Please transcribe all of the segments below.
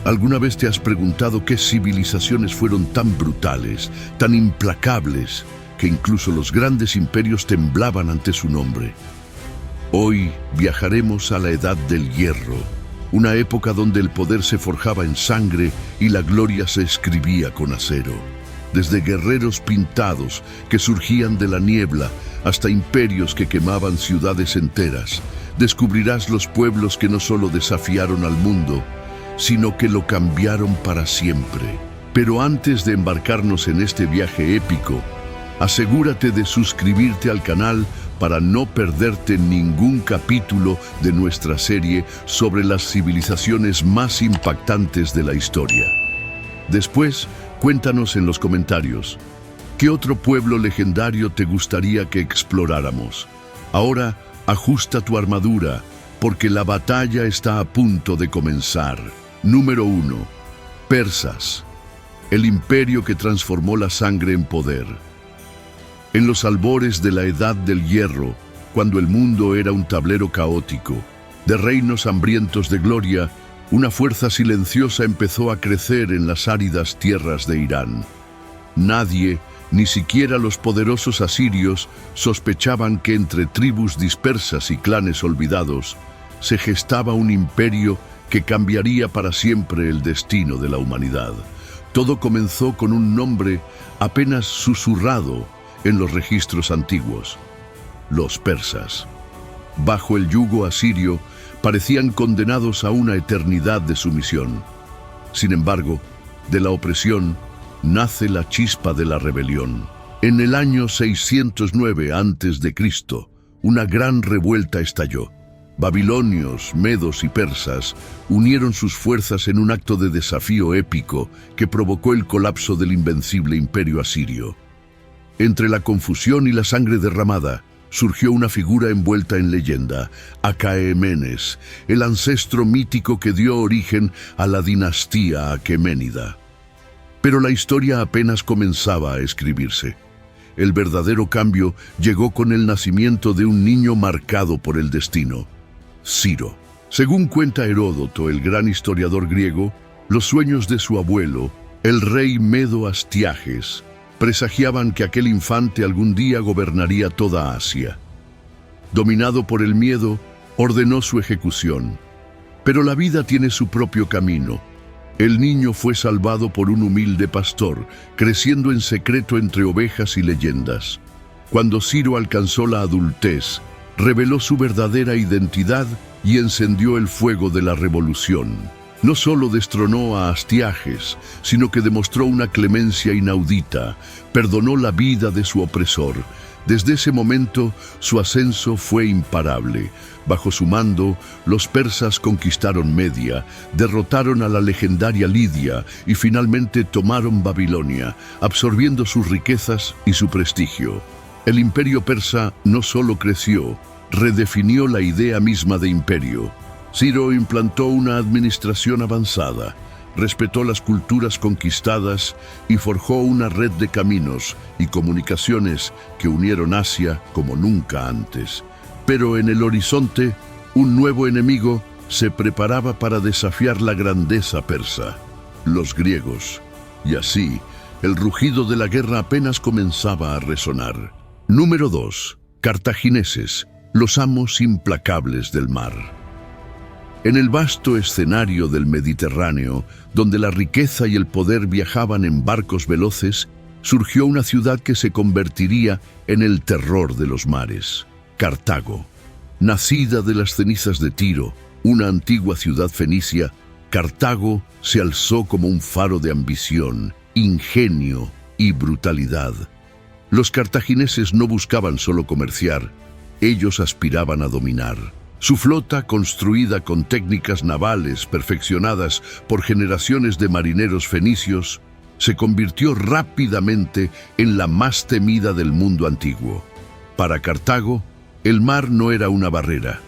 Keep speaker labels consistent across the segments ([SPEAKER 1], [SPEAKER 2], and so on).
[SPEAKER 1] ¿Alguna vez te has preguntado qué civilizaciones fueron tan brutales, tan implacables, que incluso los grandes imperios temblaban ante su nombre? Hoy viajaremos a la Edad del Hierro, una época donde el poder se forjaba en sangre y la gloria se escribía con acero. Desde guerreros pintados que surgían de la niebla hasta imperios que quemaban ciudades enteras, descubrirás los pueblos que no solo desafiaron al mundo, sino que lo cambiaron para siempre. Pero antes de embarcarnos en este viaje épico, asegúrate de suscribirte al canal para no perderte ningún capítulo de nuestra serie sobre las civilizaciones más impactantes de la historia. Después, cuéntanos en los comentarios, ¿qué otro pueblo legendario te gustaría que exploráramos? Ahora, ajusta tu armadura, porque la batalla está a punto de comenzar. Número 1. Persas, el imperio que transformó la sangre en poder. En los albores de la Edad del Hierro, cuando el mundo era un tablero caótico, de reinos hambrientos de gloria, una fuerza silenciosa empezó a crecer en las áridas tierras de Irán. Nadie, ni siquiera los poderosos asirios, sospechaban que entre tribus dispersas y clanes olvidados, se gestaba un imperio que cambiaría para siempre el destino de la humanidad. Todo comenzó con un nombre apenas susurrado en los registros antiguos: los persas. Bajo el yugo asirio, parecían condenados a una eternidad de sumisión. Sin embargo, de la opresión nace la chispa de la rebelión. En el año 609 a.C., una gran revuelta estalló. Babilonios, medos y persas unieron sus fuerzas en un acto de desafío épico que provocó el colapso del invencible imperio asirio. Entre la confusión y la sangre derramada, surgió una figura envuelta en leyenda: Acaemenes, el ancestro mítico que dio origen a la dinastía aqueménida. Pero la historia apenas comenzaba a escribirse. El verdadero cambio llegó con el nacimiento de un niño marcado por el destino: Ciro. Según cuenta Heródoto, el gran historiador griego, los sueños de su abuelo, el rey medo Astiages, presagiaban que aquel infante algún día gobernaría toda Asia. Dominado por el miedo, ordenó su ejecución. Pero la vida tiene su propio camino. El niño fue salvado por un humilde pastor, creciendo en secreto entre ovejas y leyendas. Cuando Ciro alcanzó la adultez, reveló su verdadera identidad y encendió el fuego de la revolución. No solo destronó a Astiages, sino que demostró una clemencia inaudita, perdonó la vida de su opresor. Desde ese momento, su ascenso fue imparable. Bajo su mando, los persas conquistaron Media, derrotaron a la legendaria Lidia y finalmente tomaron Babilonia, absorbiendo sus riquezas y su prestigio. El imperio persa no solo creció, redefinió la idea misma de imperio. Ciro implantó una administración avanzada, respetó las culturas conquistadas y forjó una red de caminos y comunicaciones que unieron Asia como nunca antes. Pero en el horizonte, un nuevo enemigo se preparaba para desafiar la grandeza persa: los griegos. Y así, el rugido de la guerra apenas comenzaba a resonar. Número 2. Cartagineses, los amos implacables del mar. En el vasto escenario del Mediterráneo, donde la riqueza y el poder viajaban en barcos veloces, surgió una ciudad que se convertiría en el terror de los mares: Cartago. Nacida de las cenizas de Tiro, una antigua ciudad fenicia, Cartago se alzó como un faro de ambición, ingenio y brutalidad. Los cartagineses no buscaban solo comerciar, ellos aspiraban a dominar. Su flota, construida con técnicas navales perfeccionadas por generaciones de marineros fenicios, se convirtió rápidamente en la más temida del mundo antiguo. Para Cartago, el mar no era una barrera,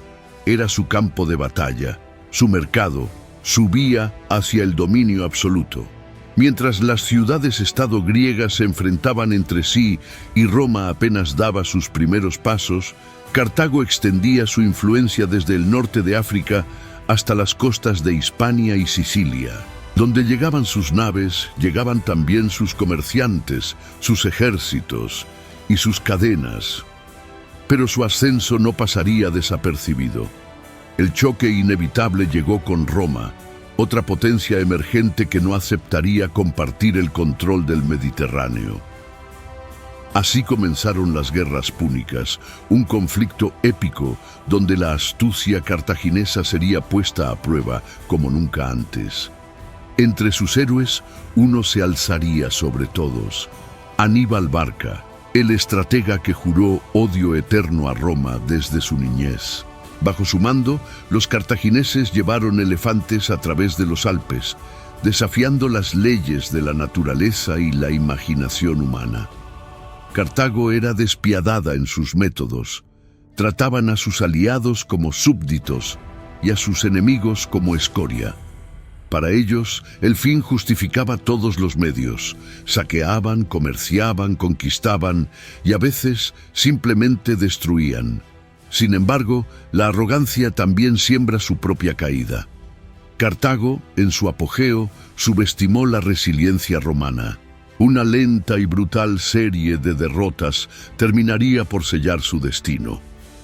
[SPEAKER 1] era su campo de batalla, su mercado, su vía hacia el dominio absoluto. Mientras las ciudades-estado griegas se enfrentaban entre sí y Roma apenas daba sus primeros pasos, Cartago extendía su influencia desde el norte de África hasta las costas de Hispania y Sicilia. Donde llegaban sus naves, llegaban también sus comerciantes, sus ejércitos y sus cadenas. Pero su ascenso no pasaría desapercibido. El choque inevitable llegó con Roma, otra potencia emergente que no aceptaría compartir el control del Mediterráneo. Así comenzaron las guerras púnicas, un conflicto épico donde la astucia cartaginesa sería puesta a prueba como nunca antes. Entre sus héroes, uno se alzaría sobre todos: Aníbal Barca, el estratega que juró odio eterno a Roma desde su niñez. Bajo su mando, los cartagineses llevaron elefantes a través de los Alpes, desafiando las leyes de la naturaleza y la imaginación humana. Cartago era despiadada en sus métodos. Trataban a sus aliados como súbditos y a sus enemigos como escoria. Para ellos, el fin justificaba todos los medios. Saqueaban, comerciaban, conquistaban y a veces simplemente destruían. Sin embargo, la arrogancia también siembra su propia caída. Cartago, en su apogeo, subestimó la resiliencia romana. Una lenta y brutal serie de derrotas terminaría por sellar su destino.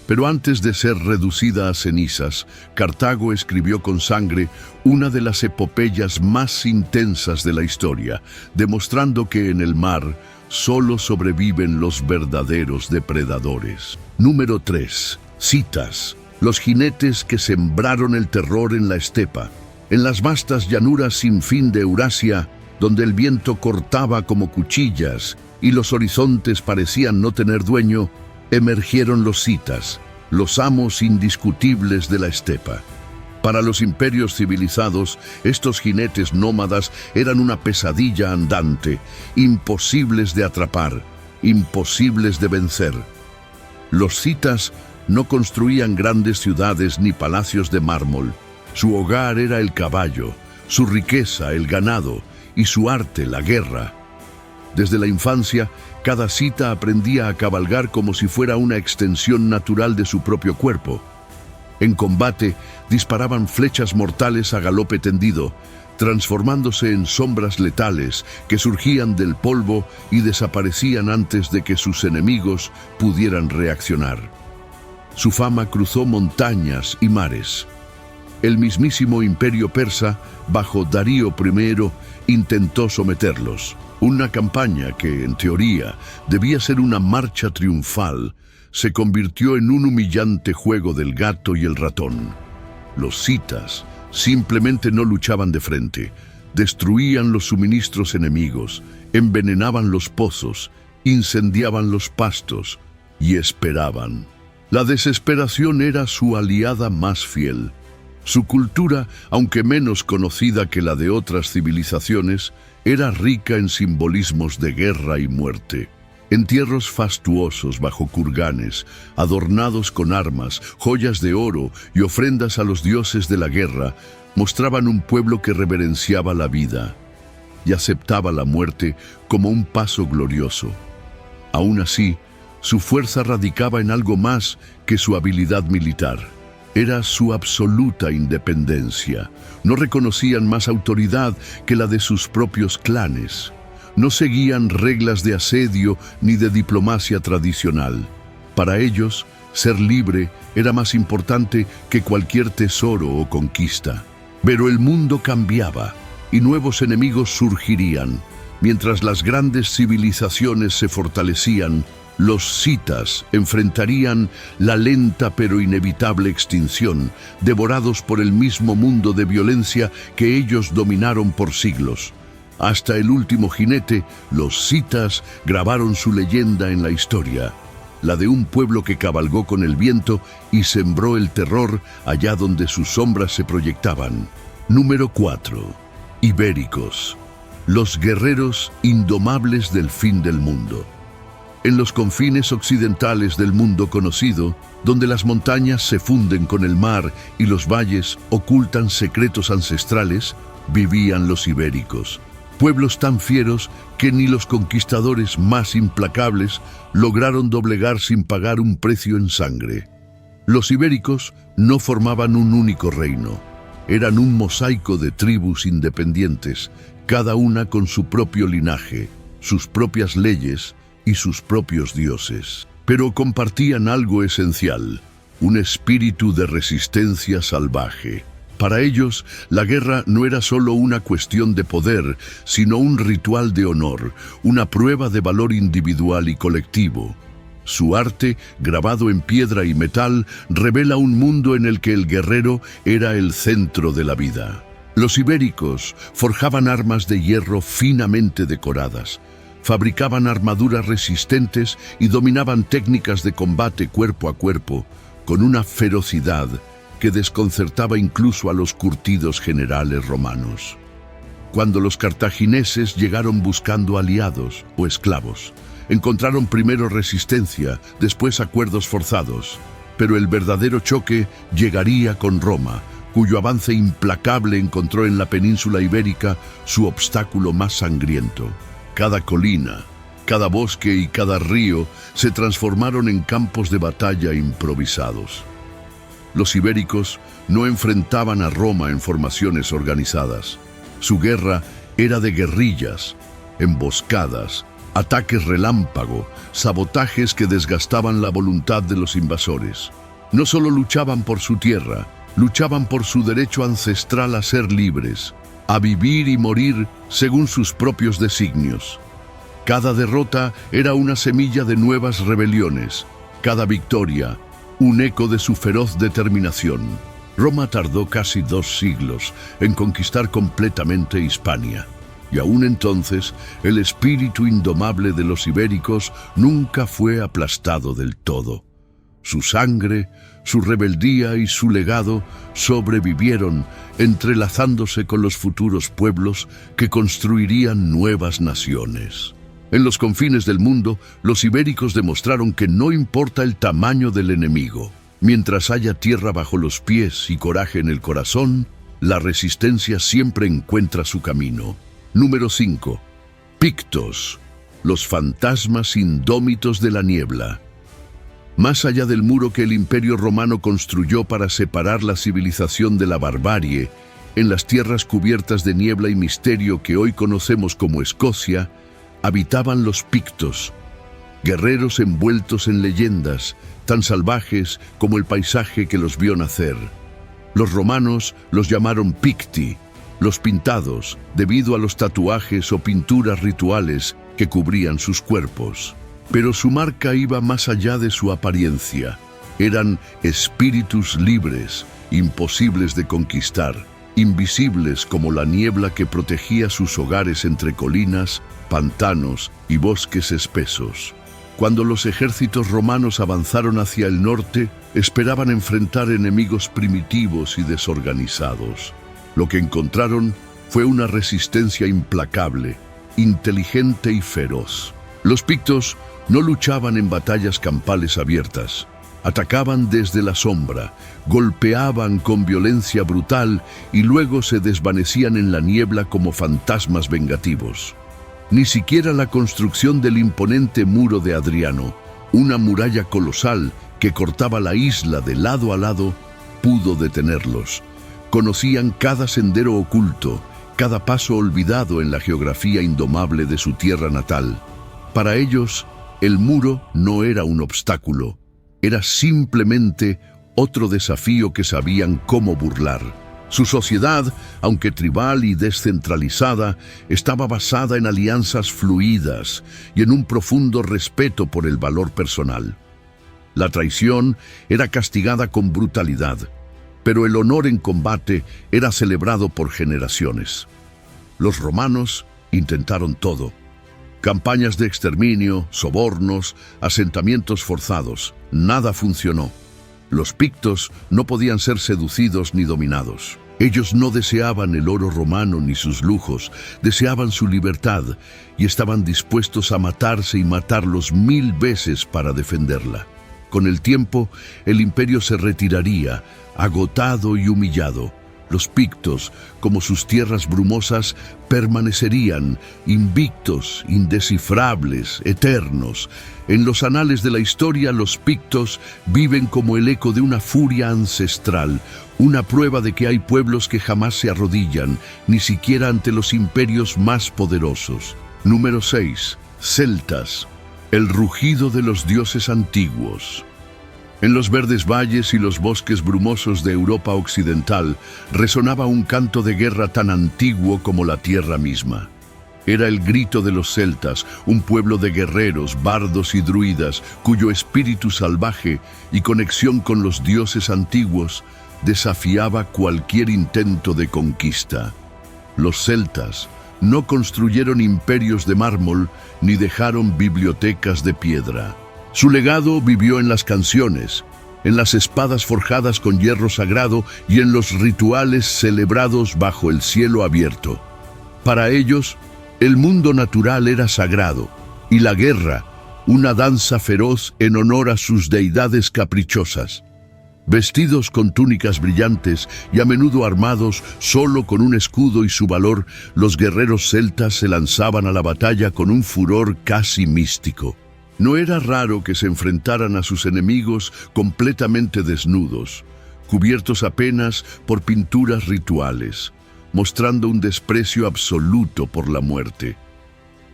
[SPEAKER 1] Pero antes de ser reducida a cenizas, Cartago escribió con sangre una de las epopeyas más intensas de la historia, demostrando que en el mar solo sobreviven los verdaderos depredadores. Número 3. Citas. Los jinetes que sembraron el terror en la estepa. En las vastas llanuras sin fin de Eurasia, donde el viento cortaba como cuchillas y los horizontes parecían no tener dueño, emergieron los citas, los amos indiscutibles de la estepa. Para los imperios civilizados, estos jinetes nómadas eran una pesadilla andante, imposibles de atrapar, imposibles de vencer. Los citas no construían grandes ciudades ni palacios de mármol. Su hogar era el caballo, su riqueza el ganado y su arte la guerra. Desde la infancia, cada cita aprendía a cabalgar como si fuera una extensión natural de su propio cuerpo. En combate, disparaban flechas mortales a galope tendido, transformándose en sombras letales que surgían del polvo y desaparecían antes de que sus enemigos pudieran reaccionar. Su fama cruzó montañas y mares. El mismísimo imperio persa, bajo Darío I, intentó someterlos. Una campaña que, en teoría, debía ser una marcha triunfal, se convirtió en un humillante juego del gato y el ratón. Los citas simplemente no luchaban de frente, destruían los suministros enemigos, envenenaban los pozos, incendiaban los pastos y esperaban. La desesperación era su aliada más fiel. Su cultura, aunque menos conocida que la de otras civilizaciones, era rica en simbolismos de guerra y muerte. Entierros fastuosos bajo kurganes, adornados con armas, joyas de oro y ofrendas a los dioses de la guerra, mostraban un pueblo que reverenciaba la vida y aceptaba la muerte como un paso glorioso. Aún así, su fuerza radicaba en algo más que su habilidad militar. Era su absoluta independencia. No reconocían más autoridad que la de sus propios clanes. No seguían reglas de asedio ni de diplomacia tradicional. Para ellos, ser libre era más importante que cualquier tesoro o conquista. Pero el mundo cambiaba y nuevos enemigos surgirían. Mientras las grandes civilizaciones se fortalecían, los citas enfrentarían la lenta pero inevitable extinción, devorados por el mismo mundo de violencia que ellos dominaron por siglos. Hasta el último jinete, los citas grabaron su leyenda en la historia, la de un pueblo que cabalgó con el viento y sembró el terror allá donde sus sombras se proyectaban. Número 4. Ibéricos, los guerreros indomables del fin del mundo. En los confines occidentales del mundo conocido, donde las montañas se funden con el mar y los valles ocultan secretos ancestrales, vivían los ibéricos. Pueblos tan fieros que ni los conquistadores más implacables lograron doblegar sin pagar un precio en sangre. Los ibéricos no formaban un único reino. eran un mosaico de tribus independientes, cada una con su propio linaje, sus propias leyes y sus propios dioses. Pero compartían algo esencial, un espíritu de resistencia salvaje. Para ellos, la guerra no era solo una cuestión de poder, sino un ritual de honor, una prueba de valor individual y colectivo. Su arte, grabado en piedra y metal, revela un mundo en el que el guerrero era el centro de la vida. Los ibéricos forjaban armas de hierro finamente decoradas, fabricaban armaduras resistentes y dominaban técnicas de combate cuerpo a cuerpo, con una ferocidad que desconcertaba incluso a los curtidos generales romanos. Cuando los cartagineses llegaron buscando aliados o esclavos, encontraron primero resistencia, después acuerdos forzados, pero el verdadero choque llegaría con Roma, cuyo avance implacable encontró en la península ibérica su obstáculo más sangriento. Cada colina, cada bosque y cada río se transformaron en campos de batalla improvisados. Los ibéricos no enfrentaban a Roma en formaciones organizadas. Su guerra era de guerrillas, emboscadas, ataques relámpago, sabotajes que desgastaban la voluntad de los invasores. No solo luchaban por su tierra, luchaban por su derecho ancestral a ser libres, a vivir y morir según sus propios designios. Cada derrota era una semilla de nuevas rebeliones, cada victoria un eco de su feroz determinación. Roma tardó casi 2 siglos en conquistar completamente Hispania, y aún entonces el espíritu indomable de los ibéricos nunca fue aplastado del todo. Su sangre, su rebeldía y su legado sobrevivieron, entrelazándose con los futuros pueblos que construirían nuevas naciones. En los confines del mundo, los ibéricos demostraron que no importa el tamaño del enemigo. Mientras haya tierra bajo los pies y coraje en el corazón, la resistencia siempre encuentra su camino. Número 5. Pictos, los fantasmas indómitos de la niebla. Más allá del muro que el Imperio Romano construyó para separar la civilización de la barbarie, en las tierras cubiertas de niebla y misterio que hoy conocemos como Escocia, habitaban los pictos, guerreros envueltos en leyendas, tan salvajes como el paisaje que los vio nacer. Los romanos los llamaron picti, los pintados, debido a los tatuajes o pinturas rituales que cubrían sus cuerpos. Pero su marca iba más allá de su apariencia. Eran espíritus libres, imposibles de conquistar, invisibles como la niebla que protegía sus hogares entre colinas, pantanos y bosques espesos. Cuando los ejércitos romanos avanzaron hacia el norte, esperaban enfrentar enemigos primitivos y desorganizados. Lo que encontraron fue una resistencia implacable, inteligente y feroz. Los pictos no luchaban en batallas campales abiertas. Atacaban desde la sombra, golpeaban con violencia brutal y luego se desvanecían en la niebla como fantasmas vengativos. Ni siquiera la construcción del imponente muro de Adriano, una muralla colosal que cortaba la isla de lado a lado, pudo detenerlos. Conocían cada sendero oculto, cada paso olvidado en la geografía indomable de su tierra natal. Para ellos, el muro no era un obstáculo, era simplemente otro desafío que sabían cómo burlar. Su sociedad, aunque tribal y descentralizada, estaba basada en alianzas fluidas y en un profundo respeto por el valor personal. La traición era castigada con brutalidad, pero el honor en combate era celebrado por generaciones. Los romanos intentaron todo: campañas de exterminio, sobornos, asentamientos forzados. Nada funcionó. Los pictos no podían ser seducidos ni dominados. Ellos no deseaban el oro romano ni sus lujos, deseaban su libertad y estaban dispuestos a matarse y matarlos 1000 veces para defenderla. Con el tiempo, el imperio se retiraría, agotado y humillado, Los pictos, como sus tierras brumosas, permanecerían invictos, indescifrables, eternos. En los anales de la historia, los pictos viven como el eco de una furia ancestral, una prueba de que hay pueblos que jamás se arrodillan, ni siquiera ante los imperios más poderosos. Número 6. Celtas. El rugido de los dioses antiguos. En los verdes valles y los bosques brumosos de Europa occidental resonaba un canto de guerra tan antiguo como la tierra misma. Era el grito de los celtas, un pueblo de guerreros, bardos y druidas, cuyo espíritu salvaje y conexión con los dioses antiguos desafiaba cualquier intento de conquista. Los celtas no construyeron imperios de mármol ni dejaron bibliotecas de piedra. Su legado vivió en las canciones, en las espadas forjadas con hierro sagrado y en los rituales celebrados bajo el cielo abierto. Para ellos, el mundo natural era sagrado y la guerra, una danza feroz en honor a sus deidades caprichosas. Vestidos con túnicas brillantes y a menudo armados solo con un escudo y su valor, los guerreros celtas se lanzaban a la batalla con un furor casi místico. No era raro que se enfrentaran a sus enemigos completamente desnudos, cubiertos apenas por pinturas rituales, mostrando un desprecio absoluto por la muerte.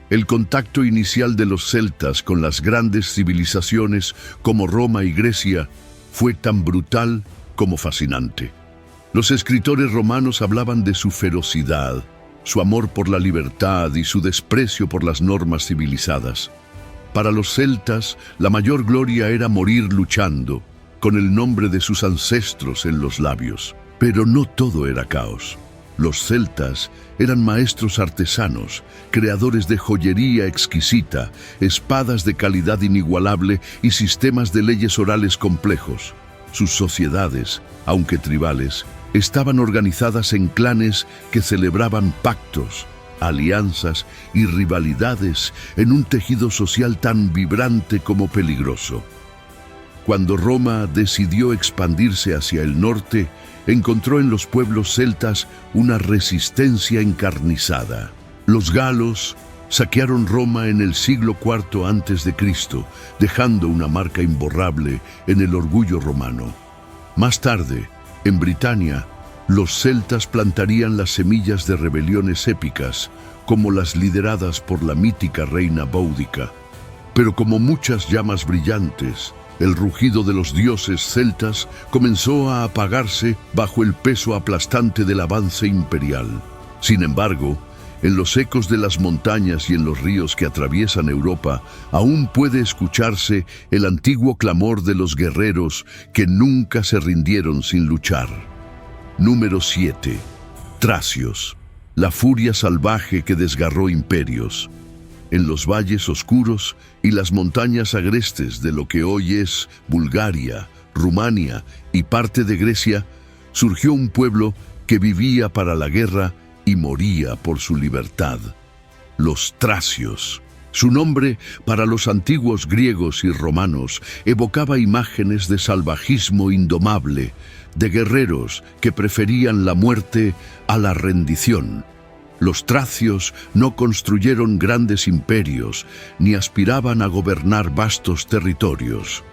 [SPEAKER 1] El contacto inicial de los celtas con las grandes civilizaciones como Roma y Grecia fue tan brutal como fascinante. Los escritores romanos hablaban de su ferocidad, su amor por la libertad y su desprecio por las normas civilizadas. Para los celtas, la mayor gloria era morir luchando, con el nombre de sus ancestros en los labios. Pero no todo era caos. Los celtas eran maestros artesanos, creadores de joyería exquisita, espadas de calidad inigualable y sistemas de leyes orales complejos. Sus sociedades, aunque tribales, estaban organizadas en clanes que celebraban pactos, alianzas y rivalidades en un tejido social tan vibrante como peligroso. Cuando Roma decidió expandirse hacia el norte, encontró en los pueblos celtas una resistencia encarnizada. Los galos saquearon Roma en el siglo IV a.C., dejando una marca imborrable en el orgullo romano. Más tarde, en Britania, los celtas plantarían las semillas de rebeliones épicas, como las lideradas por la mítica reina Boudica. Pero como muchas llamas brillantes, el rugido de los dioses celtas comenzó a apagarse bajo el peso aplastante del avance imperial. Sin embargo, en los ecos de las montañas y en los ríos que atraviesan Europa, aún puede escucharse el antiguo clamor de los guerreros que nunca se rindieron sin luchar. Número 7. Tracios. La furia salvaje que desgarró imperios. En los valles oscuros y las montañas agrestes de lo que hoy es Bulgaria, Rumania y parte de Grecia, surgió un pueblo que vivía para la guerra y moría por su libertad. Los tracios. Su nombre, para los antiguos griegos y romanos, evocaba imágenes de salvajismo indomable, de guerreros que preferían la muerte a la rendición. Los tracios no construyeron grandes imperios, ni aspiraban a gobernar vastos territorios.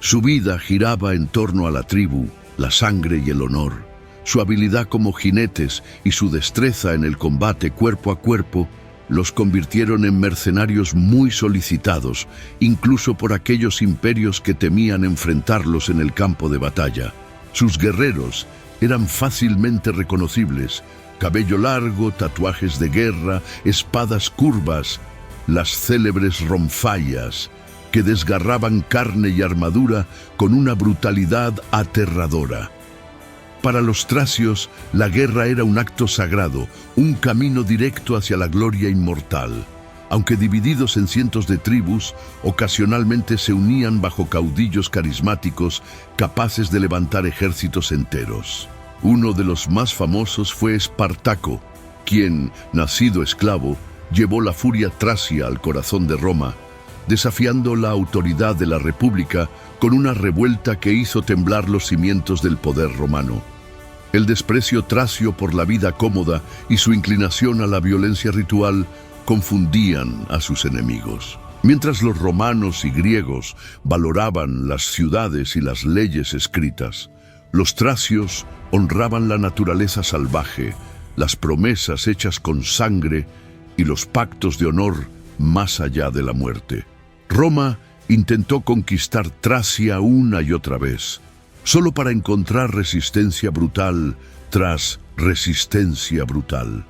[SPEAKER 1] Su vida giraba en torno a la tribu, la sangre y el honor. Su habilidad como jinetes y su destreza en el combate cuerpo a cuerpo los convirtieron en mercenarios muy solicitados, incluso por aquellos imperios que temían enfrentarlos en el campo de batalla. Sus guerreros eran fácilmente reconocibles: cabello largo, tatuajes de guerra, espadas curvas, las célebres ronfallas, que desgarraban carne y armadura con una brutalidad aterradora. Para los tracios, la guerra era un acto sagrado, un camino directo hacia la gloria inmortal. Aunque divididos en cientos de tribus, ocasionalmente se unían bajo caudillos carismáticos capaces de levantar ejércitos enteros. Uno de los más famosos fue Espartaco, quien, nacido esclavo, llevó la furia tracia al corazón de Roma, desafiando la autoridad de la República con una revuelta que hizo temblar los cimientos del poder romano. El desprecio tracio por la vida cómoda y su inclinación a la violencia ritual confundían a sus enemigos. Mientras los romanos y griegos valoraban las ciudades y las leyes escritas, los tracios honraban la naturaleza salvaje, las promesas hechas con sangre y los pactos de honor más allá de la muerte. Roma intentó conquistar Tracia una y otra vez, solo para encontrar resistencia brutal tras resistencia brutal.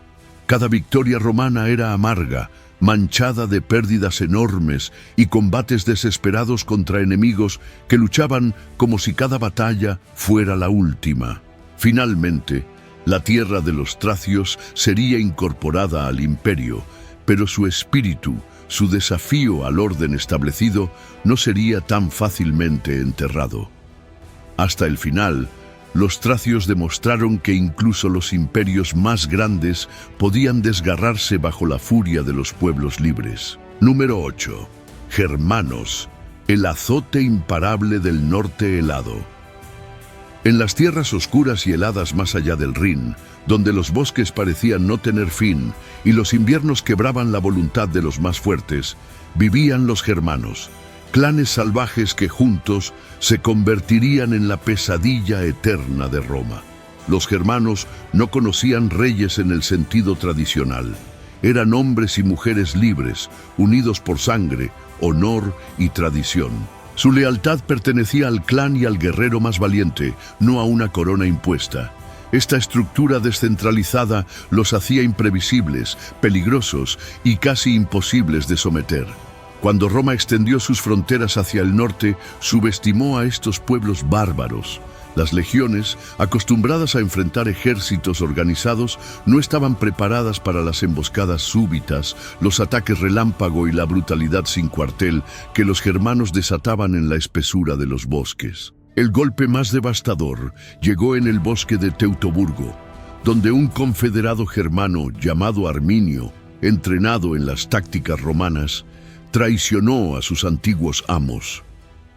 [SPEAKER 1] Cada victoria romana era amarga, manchada de pérdidas enormes y combates desesperados contra enemigos que luchaban como si cada batalla fuera la última. Finalmente, la tierra de los tracios sería incorporada al imperio, pero su espíritu, su desafío al orden establecido, no sería tan fácilmente enterrado. Hasta el final, los tracios demostraron que incluso los imperios más grandes podían desgarrarse bajo la furia de los pueblos libres. Número 8. Germanos, el azote imparable del norte helado. En las tierras oscuras y heladas más allá del Rin, donde los bosques parecían no tener fin y los inviernos quebraban la voluntad de los más fuertes, vivían los germanos, clanes salvajes que juntos se convertirían en la pesadilla eterna de Roma. Los germanos no conocían reyes en el sentido tradicional. Eran hombres y mujeres libres, unidos por sangre, honor y tradición. Su lealtad pertenecía al clan y al guerrero más valiente, no a una corona impuesta. Esta estructura descentralizada los hacía imprevisibles, peligrosos y casi imposibles de someter. Cuando Roma extendió sus fronteras hacia el norte, subestimó a estos pueblos bárbaros. Las legiones, acostumbradas a enfrentar ejércitos organizados, no estaban preparadas para las emboscadas súbitas, los ataques relámpago y la brutalidad sin cuartel que los germanos desataban en la espesura de los bosques. El golpe más devastador llegó en el bosque de Teutoburgo, donde un confederado germano llamado Arminio, entrenado en las tácticas romanas, traicionó a sus antiguos amos.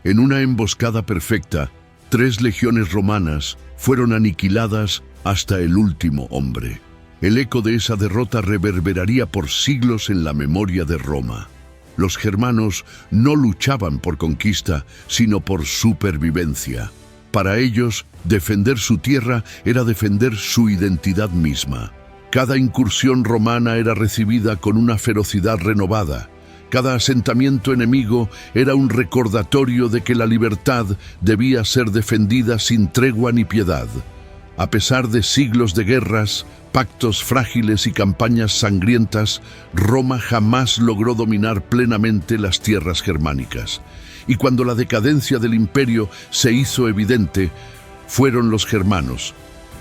[SPEAKER 1] En una emboscada perfecta, 3 legiones romanas fueron aniquiladas hasta el último hombre. El eco de esa derrota reverberaría por siglos en la memoria de Roma. Los germanos no luchaban por conquista, sino por supervivencia. Para ellos, defender su tierra era defender su identidad misma. Cada incursión romana era recibida con una ferocidad renovada. Cada asentamiento enemigo era un recordatorio de que la libertad debía ser defendida sin tregua ni piedad. A pesar de siglos de guerras, pactos frágiles y campañas sangrientas, Roma jamás logró dominar plenamente las tierras germánicas. Y cuando la decadencia del imperio se hizo evidente, fueron los germanos,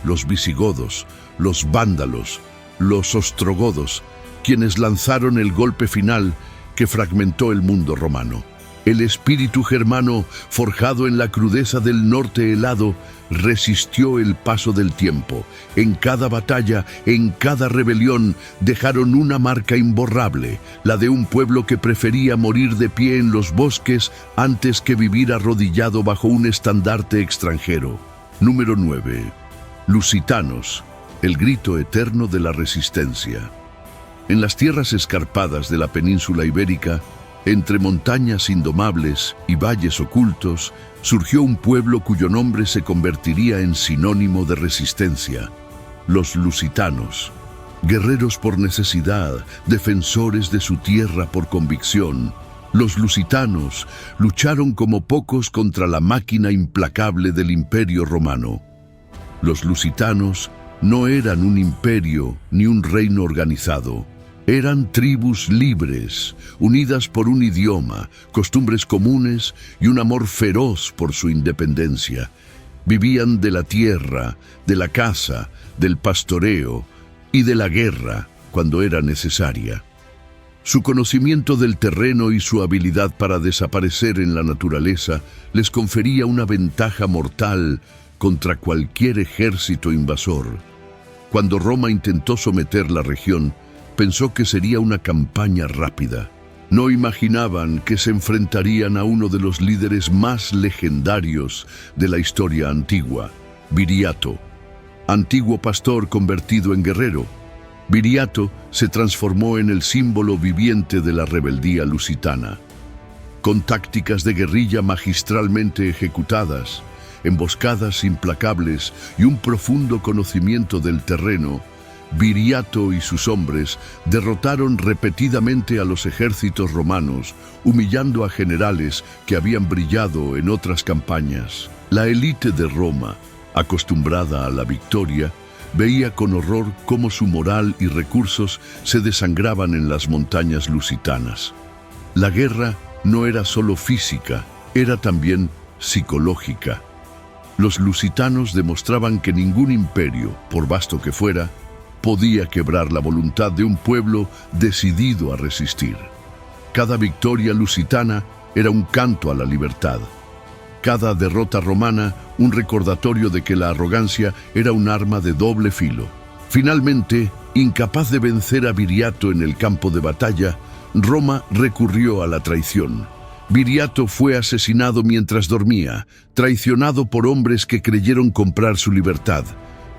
[SPEAKER 1] los visigodos, los vándalos, los ostrogodos, quienes lanzaron el golpe final que fragmentó el mundo romano. El espíritu germano, forjado en la crudeza del norte helado, resistió el paso del tiempo. En cada batalla, en cada rebelión, dejaron una marca imborrable, la de un pueblo que prefería morir de pie en los bosques antes que vivir arrodillado bajo un estandarte extranjero. Número 9. Lusitanos, el grito eterno de la resistencia. En las tierras escarpadas de la península ibérica, entre montañas indomables y valles ocultos, surgió un pueblo cuyo nombre se convertiría en sinónimo de resistencia: los lusitanos. Guerreros por necesidad, defensores de su tierra por convicción, los lusitanos lucharon como pocos contra la máquina implacable del Imperio Romano. Los lusitanos no eran un imperio ni un reino organizado. Eran tribus libres, unidas por un idioma, costumbres comunes y un amor feroz por su independencia. Vivían de la tierra, de la caza, del pastoreo y de la guerra cuando era necesaria. Su conocimiento del terreno y su habilidad para desaparecer en la naturaleza les confería una ventaja mortal contra cualquier ejército invasor. Cuando Roma intentó someter la región, pensó que sería una campaña rápida. No imaginaban que se enfrentarían a uno de los líderes más legendarios de la historia antigua, Viriato. antiguo pastor convertido en guerrero. Viriato se transformó en el símbolo viviente de la rebeldía lusitana. Con tácticas de guerrilla magistralmente ejecutadas, emboscadas implacables y un profundo conocimiento del terreno, Viriato y sus hombres derrotaron repetidamente a los ejércitos romanos, humillando a generales que habían brillado en otras campañas. La élite de Roma, acostumbrada a la victoria, veía con horror cómo su moral y recursos se desangraban en las montañas lusitanas. La guerra no era solo física, era también psicológica. Los lusitanos demostraban que ningún imperio, por vasto que fuera, podía quebrar la voluntad de un pueblo decidido a resistir. Cada victoria lusitana era un canto a la libertad. Cada derrota romana, un recordatorio de que la arrogancia era un arma de doble filo. Finalmente, incapaz de vencer a Viriato en el campo de batalla, Roma recurrió a la traición. Viriato fue asesinado mientras dormía, traicionado por hombres que creyeron comprar su libertad.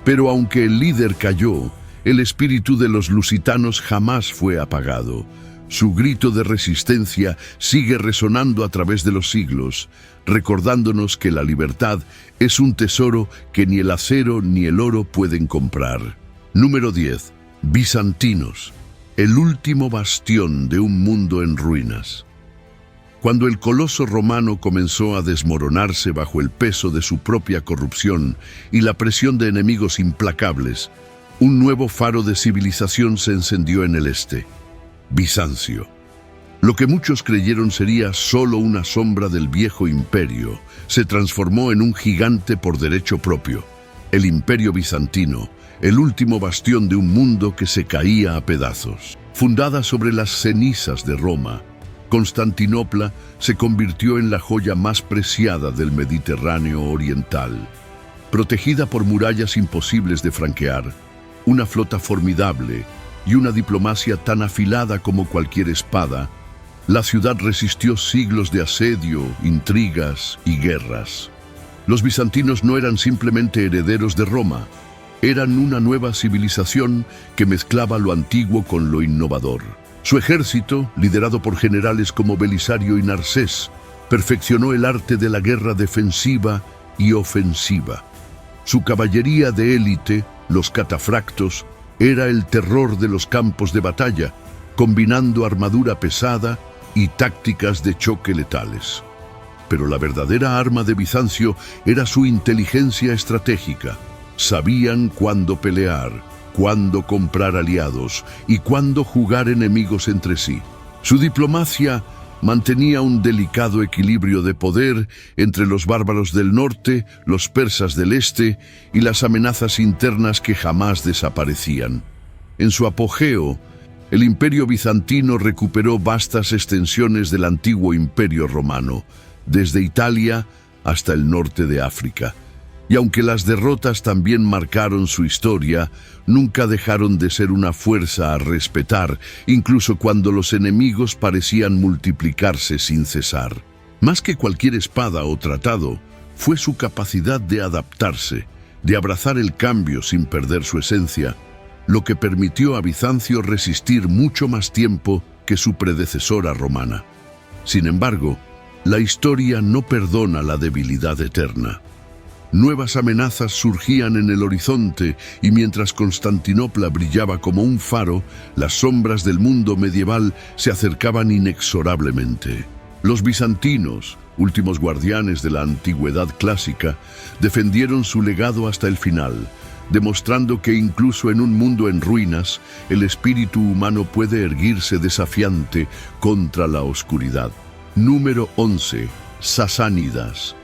[SPEAKER 1] Pero aunque el líder cayó, el espíritu de los lusitanos jamás fue apagado. Su grito de resistencia sigue resonando a través de los siglos, recordándonos que la libertad es un tesoro que ni el acero ni el oro pueden comprar. Número 10. Bizantinos, el último bastión de un mundo en ruinas. Cuando el coloso romano comenzó a desmoronarse bajo el peso de su propia corrupción y la presión de enemigos implacables, un nuevo faro de civilización se encendió en el este: Bizancio. Lo que muchos creyeron sería solo una sombra del viejo imperio, se transformó en un gigante por derecho propio. El imperio bizantino, el último bastión de un mundo que se caía a pedazos. Fundada sobre las cenizas de Roma, Constantinopla se convirtió en la joya más preciada del Mediterráneo oriental. Protegida por murallas imposibles de franquear, una flota formidable y una diplomacia tan afilada como cualquier espada, la ciudad resistió siglos de asedio, intrigas y guerras. Los bizantinos no eran simplemente herederos de Roma, eran una nueva civilización que mezclaba lo antiguo con lo innovador. Su ejército, liderado por generales como Belisario y Narsés, perfeccionó el arte de la guerra defensiva y ofensiva. Su caballería de élite, los catafractos, era el terror de los campos de batalla, combinando armadura pesada y tácticas de choque letales. Pero la verdadera arma de Bizancio era su inteligencia estratégica. Sabían cuándo pelear, cuándo comprar aliados y cuándo jugar enemigos entre sí. Su diplomacia mantenía un delicado equilibrio de poder entre los bárbaros del norte, los persas del este y las amenazas internas que jamás desaparecían. En su apogeo, el imperio bizantino recuperó vastas extensiones del antiguo imperio romano, desde Italia hasta el norte de África. Y aunque las derrotas también marcaron su historia, nunca dejaron de ser una fuerza a respetar, incluso cuando los enemigos parecían multiplicarse sin cesar. Más que cualquier espada o tratado, fue su capacidad de adaptarse, de abrazar el cambio sin perder su esencia, lo que permitió a Bizancio resistir mucho más tiempo que su predecesora romana. Sin embargo, la historia no perdona la debilidad eterna. Nuevas amenazas surgían en el horizonte y mientras Constantinopla brillaba como un faro, las sombras del mundo medieval se acercaban inexorablemente. Los bizantinos, últimos guardianes de la antigüedad clásica, defendieron su legado hasta el final, demostrando que incluso en un mundo en ruinas, el espíritu humano puede erguirse desafiante contra la oscuridad. Número 11. Sasánidas.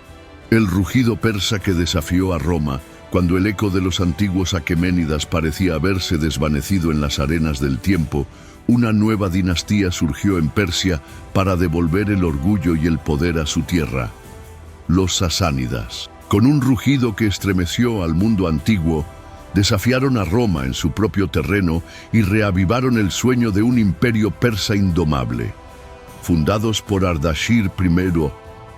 [SPEAKER 1] El rugido persa que desafió a Roma cuando el eco de los antiguos aqueménidas parecía haberse desvanecido en las arenas del tiempo. Una nueva dinastía surgió en Persia para devolver el orgullo y el poder a su tierra. Los sasánidas, con un rugido que estremeció al mundo antiguo, desafiaron a Roma en su propio terreno y reavivaron el sueño de un imperio persa indomable. Fundados por Ardashir I,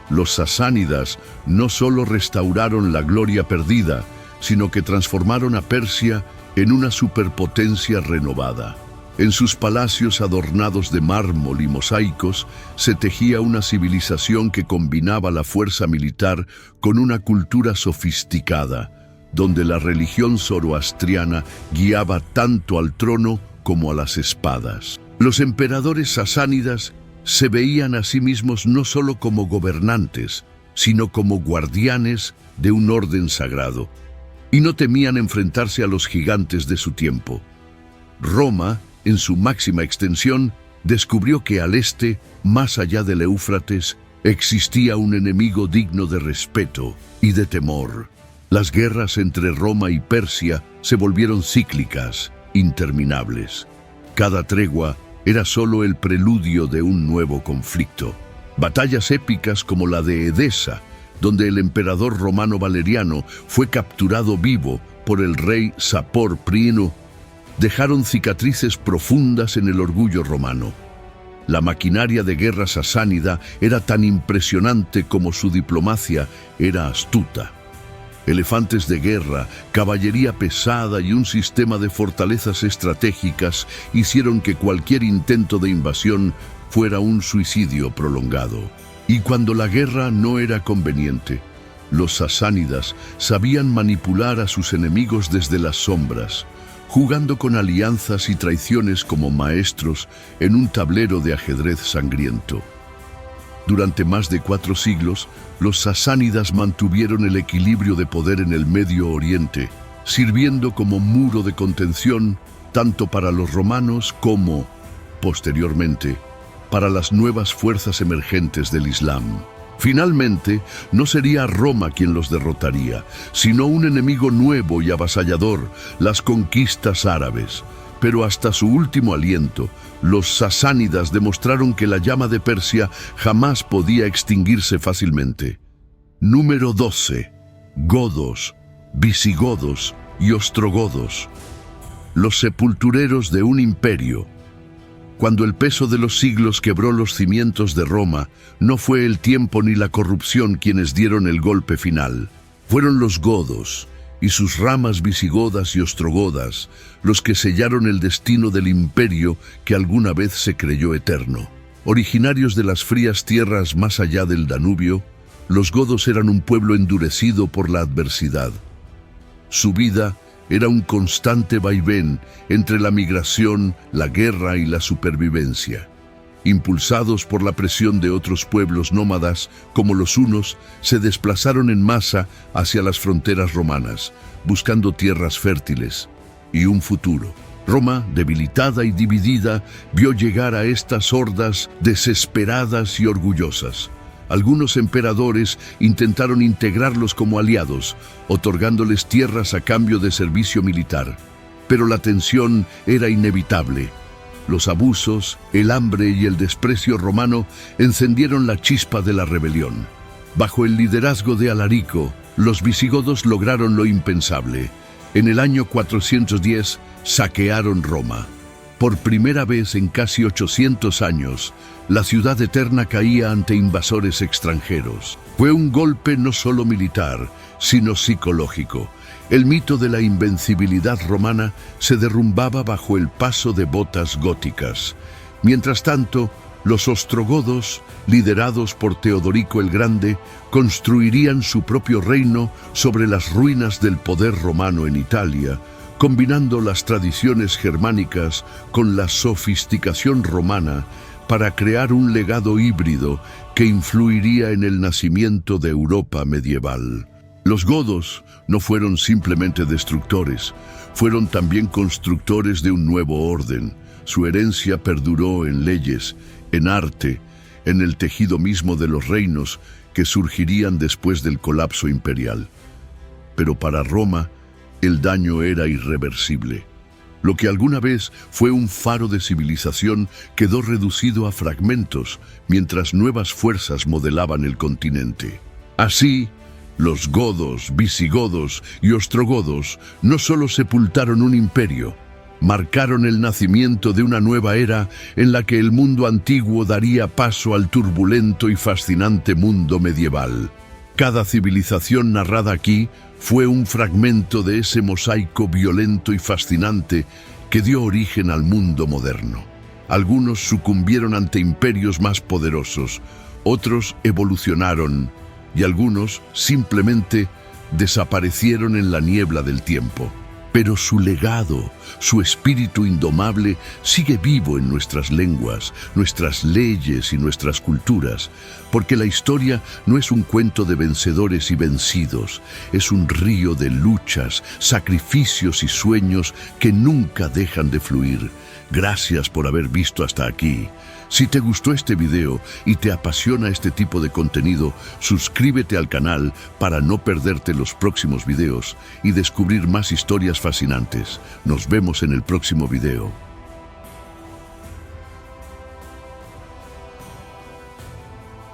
[SPEAKER 1] los sasánidas no solo restauraron la gloria perdida, sino que transformaron a Persia en una superpotencia renovada. En sus palacios adornados de mármol y mosaicos se tejía una civilización que combinaba la fuerza militar con una cultura sofisticada, donde la religión zoroastriana guiaba tanto al trono como a las espadas. Los emperadores sasánidas se veían a sí mismos no solo como gobernantes, sino como guardianes de un orden sagrado, y no temían enfrentarse a los gigantes de su tiempo. Roma, en su máxima extensión, descubrió que al este, más allá del Éufrates, existía un enemigo digno de respeto y de temor. Las guerras entre Roma y Persia se volvieron cíclicas, interminables. Cada tregua era solo el preludio de un nuevo conflicto. Batallas épicas como la de Edesa, donde el emperador romano Valeriano fue capturado vivo por el rey Sapor Prieno, dejaron cicatrices profundas en el orgullo romano. La maquinaria de guerra sasánida era tan impresionante como su diplomacia era astuta. Elefantes de guerra, caballería pesada y un sistema de fortalezas estratégicas hicieron que cualquier intento de invasión fuera un suicidio prolongado. Y cuando la guerra no era conveniente, los sasánidas sabían manipular a sus enemigos desde las sombras, jugando con alianzas y traiciones como maestros en un tablero de ajedrez sangriento. Durante más de 4 siglos, los sasánidas mantuvieron el equilibrio de poder en el Medio Oriente, sirviendo como muro de contención tanto para los romanos como, posteriormente, para las nuevas fuerzas emergentes del Islam. Finalmente, no sería Roma quien los derrotaría, sino un enemigo nuevo y avasallador, las conquistas árabes. Pero hasta su último aliento, los sasánidas demostraron que la llama de Persia jamás podía extinguirse fácilmente. Número 12. Godos, visigodos y ostrogodos. Los sepultureros de un imperio. Cuando el peso de los siglos quebró los cimientos de Roma, no fue el tiempo ni la corrupción quienes dieron el golpe final. Fueron los godos y sus ramas visigodas y ostrogodas los que sellaron el destino del imperio que alguna vez se creyó eterno. Originarios de las frías tierras más allá del Danubio, los godos eran un pueblo endurecido por la adversidad. Su vida era un constante vaivén entre la migración, la guerra y la supervivencia. Impulsados por la presión de otros pueblos nómadas, como los hunos, se desplazaron en masa hacia las fronteras romanas, buscando tierras fértiles y un futuro. Roma, debilitada y dividida, vio llegar a estas hordas desesperadas y orgullosas. Algunos emperadores intentaron integrarlos como aliados, otorgándoles tierras a cambio de servicio militar. Pero la tensión era inevitable. Los abusos, el hambre y el desprecio romano encendieron la chispa de la rebelión. Bajo el liderazgo de Alarico, los visigodos lograron lo impensable. En el año 410 saquearon Roma. Por primera vez en casi 800 años, la ciudad eterna caía ante invasores extranjeros. Fue un golpe no solo militar, sino psicológico. El mito de la invencibilidad romana se derrumbaba bajo el paso de botas góticas. Mientras tanto, los ostrogodos, liderados por Teodorico el Grande, construirían su propio reino sobre las ruinas del poder romano en Italia, combinando las tradiciones germánicas con la sofisticación romana para crear un legado híbrido que influiría en el nacimiento de Europa medieval. Los godos no fueron simplemente destructores, fueron también constructores de un nuevo orden. Su herencia perduró en leyes, en arte, en el tejido mismo de los reinos que surgirían después del colapso imperial. Pero para Roma, el daño era irreversible. Lo que alguna vez fue un faro de civilización quedó reducido a fragmentos mientras nuevas fuerzas modelaban el continente. Así, los godos, visigodos y ostrogodos no solo sepultaron un imperio, marcaron el nacimiento de una nueva era en la que el mundo antiguo daría paso al turbulento y fascinante mundo medieval. Cada civilización narrada aquí Fue un fragmento de ese mosaico violento y fascinante que dio origen al mundo moderno. Algunos sucumbieron ante imperios más poderosos, otros evolucionaron y algunos simplemente desaparecieron en la niebla del tiempo. Pero su legado, su espíritu indomable, sigue vivo en nuestras lenguas, nuestras leyes y nuestras culturas, porque la historia no es un cuento de vencedores y vencidos, es un río de luchas, sacrificios y sueños que nunca dejan de fluir. Gracias por haber visto hasta aquí. Si te gustó este video y te apasiona este tipo de contenido, suscríbete al canal para no perderte los próximos videos y descubrir más historias fascinantes. Nos vemos en el próximo video.